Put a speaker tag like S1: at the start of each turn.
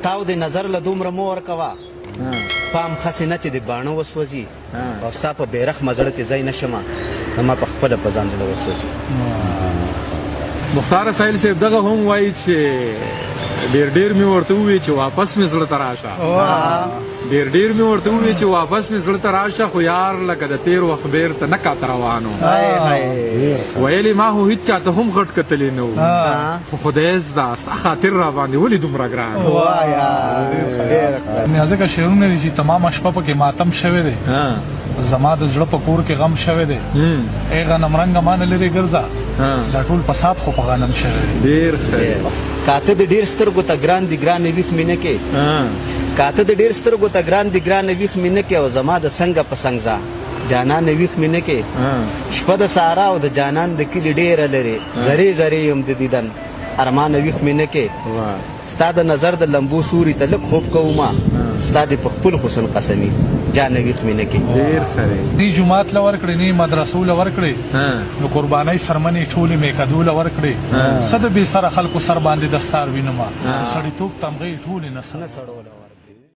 S1: تاو د نظر له دومره مو ورکوه پام خسې نه چې د باڼه وسوځي او ستا په بیرغ مزړه چې ځای نه شمه نو ما په خپله په ځان زړه وسوځي.
S2: مختار سایل صاحب دغه هم وایي چې ډېر مې ورته ووایي چې واپس مې زړه ته راشه ډېر مې ورته ووایي چې واپس مې زړه ته راشه خو یار لکه د تېر وخت بیرته نه کاته روانو ویلې ما خو هېڅ چاته هم غټ کتلی نه و خو خدای زده ستا خاطر را باندې ولې دومره ګران
S3: ځکه شعرونه دي چې تمامه شپه پکې ماتم شوی دی زما د زړه په کور کې غم شوی دی ای غنم رنګه ما نه لرې ګرځه دا ټول فساد خو په غنم شوی دی.
S2: ډېر ښه
S1: کاته د ډېر سترګو ته ګران دي ګرانې ویښ مې نه کې کاته د ډېر سترګو ته ګران دي ګرانې ویښ مې نه کې او زما د څنګه په څنګ ځه جانان ویښ مې نه کې شپه د سارا او د جانان د کلي ډېره لرې زرې زرې یم د دیدن ارمان ویښ مې نه کې ستا د نظر د لمبو سوري ته لږ خوب کومه ستا د په خپل حسن قسمي جان ویښ مې نه کې.
S2: ډېر ښه دی.
S3: نی جومات له ورکړې نی مدرسو له ورکړې نو قربانۍ سرمنې ټولې مې کدو له ورکړې څه د بې سره خلکو سر باندې دستار وینمه سړیتوب تمغې ټولې نه سړوله